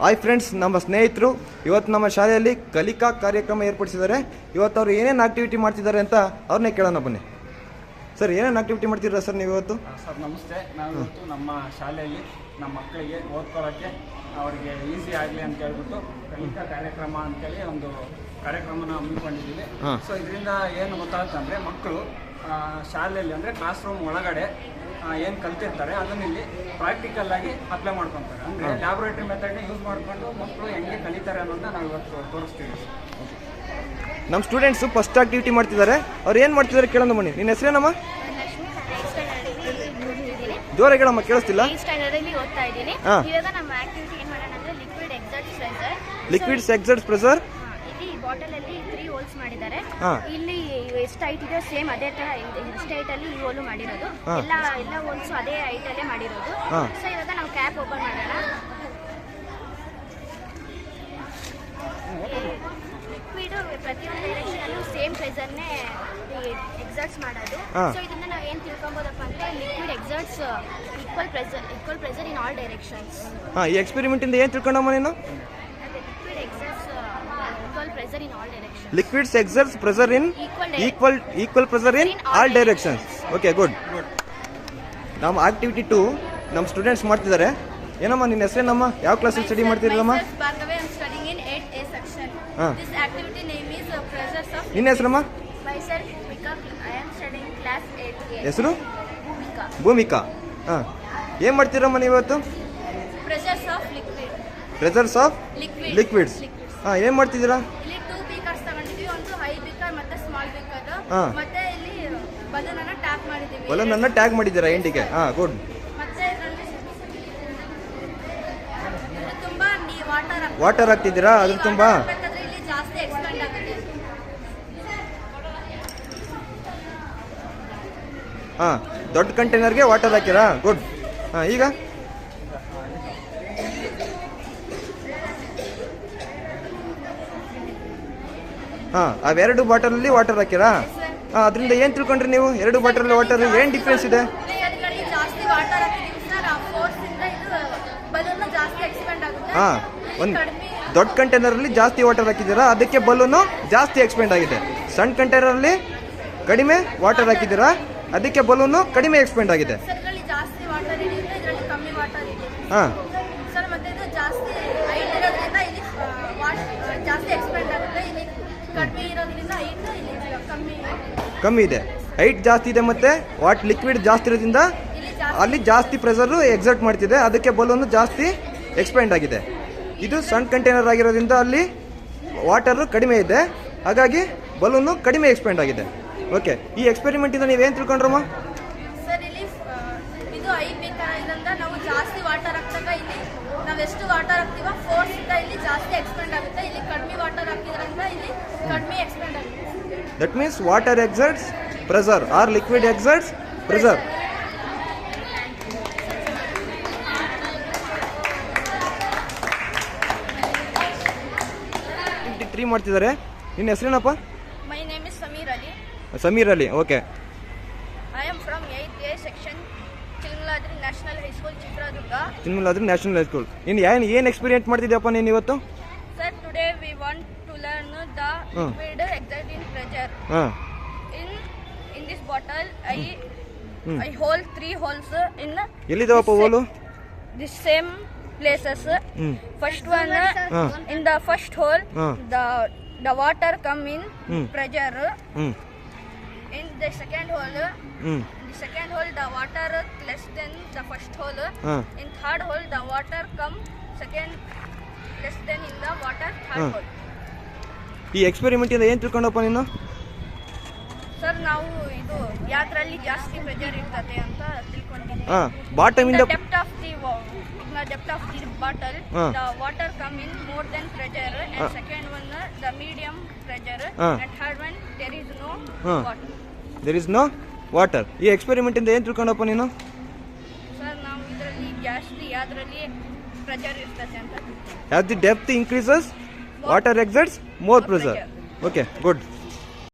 Hi friends, ನಮ್ಮ ಸ್ನೇಹಿತರು ಇವತ್ತು ನಮ್ಮ ಶಾಲೆಯಲ್ಲಿ ಕಲಿಕಾ ಕಾರ್ಯಕ್ರಮ ಏರ್ಪಡಿಸಿದ್ದಾರೆ. ಇವತ್ತು ಅವರು ಏನೇನು ಆಕ್ಟಿವಿಟಿ ಮಾಡ್ತಿದ್ದಾರೆ ಅಂತ ಅವ್ರನ್ನೇ ಕೇಳೋಣ ಬನ್ನಿ. ಸರ್, ಏನೇನು ಆಕ್ಟಿವಿಟಿ ಮಾಡ್ತಿದ್ದೀರಾ ಸರ್ ನೀವು ಇವತ್ತು? ಸರ್ ನಮಸ್ತೆ. ನಾವು ಇವತ್ತು ನಮ್ಮ ಶಾಲೆಯಲ್ಲಿ ನಮ್ಮ ಮಕ್ಕಳಿಗೆ ಓದ್ಕೊಳ್ಳೋಕ್ಕೆ ಅವರಿಗೆ ಈಸಿ ಆಗಲಿ ಅಂತ ಹೇಳ್ಬಿಟ್ಟು ಕಲಿಕಾ ಕಾರ್ಯಕ್ರಮ ಅಂತೇಳಿ ಒಂದು ಕಾರ್ಯಕ್ರಮನ ಹಮ್ಮಿಕೊಂಡಿದ್ದೀವಿ. ಸೊ ಇದರಿಂದ ಏನು ಗೊತ್ತಾಗುತ್ತಂದರೆ ಮಕ್ಕಳು ಶಾಲೆಯಲ್ಲಿ ಅಂದರೆ ಕ್ಲಾಸ್ ರೂಮ್ ಒಳಗಡೆ ಏನು ಕಲ್ತಿರ್ತಾರೆ ಅದನ್ನ ಇಲ್ಲಿ ಪ್ರಾಕ್ಟಿಕಲ್ ಆಗಿ ಅಪ್ಲೈ ಮಾಡ್ಕೊತಾರೆ. ಅಂದರೆ ಲ್ಯಾಬ್ರೇಟರಿ ಮೆಥಡ್ನ ಯೂಸ್ ಮಾಡಿಕೊಂಡು ಮಕ್ಕಳು ಹೆಂಗೆ ಕಲಿತಾರೆ ಅನ್ನೋದನ್ನ ನಾವು ಇವತ್ತು ತೋರಿಸ್ತೀವಿ. ನಮ್ಮ ಸ್ಟೂಡೆಂಟ್ಸು ಫಸ್ಟ್ ಆಕ್ಟಿವಿಟಿ ಮಾಡ್ತಿದ್ದಾರೆ. ಅವ್ರು ಏನು ಮಾಡ್ತಿದ್ದಾರೆ ಕೇಳೋಣ ಬನ್ನಿ. ನಿನ್ನ ಹೆಸರೇನಮ್ಮ? ಜೋರಾಗಿ ಹೇಳಮ್ಮ, ಕೇಳಿಸ್ತಿಲ್ಲ. Liquid exert pressure. ಇಲ್ಲಿ ಬಾಟಲ್ ಅಲ್ಲಿ 3 ಹೋಲ್ಸ್ ಮಾಡಿದ್ದಾರೆ. ಇಲ್ಲಿ ಎಷ್ಟು ಹೈಟ್ ಇದೆ ಸೇಮ್ ಅದೇ ತರ ಎಷ್ಟು ಹೈಟ್ ಅಲ್ಲಿ ಈ ಹೋಲ್ ಮಾಡಿರೋದು. ಎಲ್ಲ ಹೋಲ್ಸ್ ಅದೇ ಹೈಟ್ ಅಲ್ಲೇ ಮಾಡಿರೋದು. ಸೊ ಇವಾಗ ನಾವು ಕ್ಯಾಪ್ ಓಪನ್ ಮಾಡೋಣ. ಲಿಕ್ವಿಡ್ ಪ್ರತಿಯೊಂದು ಡೈರೆಕ್ಷನ್ ಅಲ್ಲೂ ಸೇಮ್ ಪ್ರೆಸರ್ನೇ ಎಕ್ಸರ್ಟ್ಸ್ ಮಾಡೋದು. ಸೊ ಇದನ್ನ ನಾವು ಏನು ತಿಳ್ಕೊಬೋದಪ್ಪ ಅಂದ್ರೆ liquid exerts equal pressure in all directions. ಈ ಎಕ್ಸ್ಪೆರಿಮೆಂಟ್ ಇಂದ ಏನು ತಿಳ್ಕೊಂಡಮ್ಮ ನೀನು? Liquids exerts pressure in equal pressure in all directions. Okay, good. ನಮ್ಮ ಆಕ್ಟಿವಿಟಿ 2 ನಮ್ಮ ಸ್ಟೂಡೆಂಟ್ಸ್ ಮಾಡ್ತಿದ್ದಾರೆ. ಏನಮ್ಮ ನಿನ್ನ ಹೆಸರೇನಮ್ಮ? ಯಾವ ಕ್ಲಾಸಲ್ಲಿ ಸ್ಟಡಿ ಮಾಡ್ತಿದ್ದೀರಮ್ಮ? ನಿನ್ನ ಹೆಸರಮ್ಮ? ಹೆಸರು ಭೂಮಿಕಾ. ಏನು ಮಾಡ್ತೀರಮ್ಮ ನೀವು ಇವತ್ತು? ಪ್ರೆಸರ್ಸ್ ಆಫ್ ಲಿಕ್ವಿಡ್ಸ್. ಏನು ಮಾಡ್ತಿದ್ದೀರಾ? ಬಲೂನನ್ನ ಟ್ಯಾಗ್ ಮಾಡಿದ್ದೀರಾ ಎಂಡಿಗೆ? ಗುಡ್. ವಾಟರ್ ಹಾಕ್ತಿದ್ದೀರಾ ಅದ್ರ ತುಂಬಾ? ದೊಡ್ಡ ಕಂಟೈನರ್ಗೆ ವಾಟರ್ ಹಾಕಿರಾ? ಗುಡ್. ಈಗ ಅವೆರಡು ಬಾಟಲಲ್ಲಿ ವಾಟರ್ ಹಾಕಿರಾ? ಅದರಿಂದ ಏನು ತಿಳ್ಕೊಂಡ್ರಿ ನೀವು? 2 ಬಾಟಲ್ ವಾಟರ್ ಏನು ಡಿಫ್ರೆನ್ಸ್ ಇದೆ? ಒಂದು ದೊಡ್ಡ ಕಂಟೈನರಲ್ಲಿ ಜಾಸ್ತಿ ವಾಟರ್ ಹಾಕಿದ್ದೀರಾ, ಅದಕ್ಕೆ ಬಲೂನು ಜಾಸ್ತಿ ಎಕ್ಸ್ಪೆಂಡ್ ಆಗಿದೆ. ಸಣ್ಣ ಕಂಟೈನರಲ್ಲಿ ಕಡಿಮೆ ವಾಟರ್ ಹಾಕಿದ್ದೀರಾ, ಅದಕ್ಕೆ ಬಲೂನು ಕಡಿಮೆ ಎಕ್ಸ್ಪೆಂಡ್ ಆಗಿದೆ. ಕಮ್ಮಿ ಇದೆ. ಹೈಟ್ ಜಾಸ್ತಿ ಇದೆ ಮತ್ತೆ ಲಿಕ್ವಿಡ್ ಜಾಸ್ತಿ ಇರೋದ್ರಿಂದ ಅಲ್ಲಿ ಜಾಸ್ತಿ ಪ್ರೆಸರ್ ಎಕ್ಸರ್ಟ್ ಮಾಡ್ತಿದೆ, ಅದಕ್ಕೆ ಬಲೂನು ಜಾಸ್ತಿ ಎಕ್ಸ್ಪೆಂಡ್ ಆಗಿದೆ. ಇದು ಸಣ್ಣ ಕಂಟೈನರ್ ಆಗಿರೋದ್ರಿಂದ ಅಲ್ಲಿ ವಾಟರ್ ಕಡಿಮೆ ಇದೆ, ಹಾಗಾಗಿ ಬಲೂನು ಕಡಿಮೆ ಎಕ್ಸ್ಪೆಂಡ್ ಆಗಿದೆ. ಓಕೆ, ಈ ಎಕ್ಸ್ಪೆರಿಮೆಂಟ್ ಇಂದ ನೀವೇನು ತಿಳ್ಕೊಂಡ್ರಮ್ಮ? ಸರ್, ಇಲ್ಲಿ ಇದು ಇದರಿಂದ ನಾವು ಜಾಸ್ತಿ ವಾಟರ್ ಹಾಕ್ದಾಗ ಇಲ್ಲಿ ನಾವೆಷ್ಟು ವಾಟರ್ ಹಾಕ್ತೀವೋ ಫೋರ್ಸ್ ಇಂದ ಇಲ್ಲಿ ಜಾಸ್ತಿ ಎಕ್ಸ್ಪೆಂಡ್ ಆಗುತ್ತೆ. ಇಲ್ಲಿ ಕಡಿಮೆ ವಾಟರ್ ಹಾಕಿದ್ರಿಂದ ಇಲ್ಲಿ ಕಡಿಮೆ ಎಕ್ಸ್ಪೆಂಡ್ ಆಗುತ್ತೆ. That means water exerts pressure or liquid exerts pressure. ಟ್ರೀ ಮಾಡ್ತಿದ್ದಾರೆ. ನಿನ್ನ ಹೆಸರೇನಪ್ಪ? My name is Samir Ali. Samir Ali. Okay. I am from 8th A section, Chilmaladri national high school, Chitradurga. Chilmaladri national high school. ನೀನು ಏನು ಎಕ್ಸ್ಪೀರಿಯೆಂಟ್ ಮಾಡ್ತಿದ್ಯಪ್ಪ ನೀನು ಇವತ್ತು? Sir, today we want to learn the liquid exerting pressure. In this bottle, I hold 3 holes in. ಎಲ್ಲಿದಾವಪ್ಪ hole? The same places. First one, in the first hole, the water come in pressure. In the second hole, the water less than the first hole. In third hole, the water come second less than in the water third hole. ಈ experiment ಇಂದ ಏನು ತಿಳ್ಕೊಂಡಪ್ಪ ನೀನು? Sir, ನಾವು ಇದು ಯಾತ್ರಲ್ಲಿ ಜಾಸ್ತಿ pressure ಇರ್ತದೆ ಅಂತ ತಿಳ್ಕೊಂಡಿದ್ದೀವಿ. Bottom ಇಂದ depth of the bottle, the water come in more than pressure, and second one the medium pressure, and third one there is no water. There is no water. ಈ experiment ಇಂದ ಏನು ತಿಳ್ಕೊಂಡಪ್ಪ ನೀನು? Sir, ನಾವು ಇದರಲ್ಲಿ ಜಾಸ್ತಿ ಯಾತ್ರಲ್ಲಿ pressure ಇರ್ತದೆ ಅಂತ. As the depth increases, water exerts more pressure. Okay, good.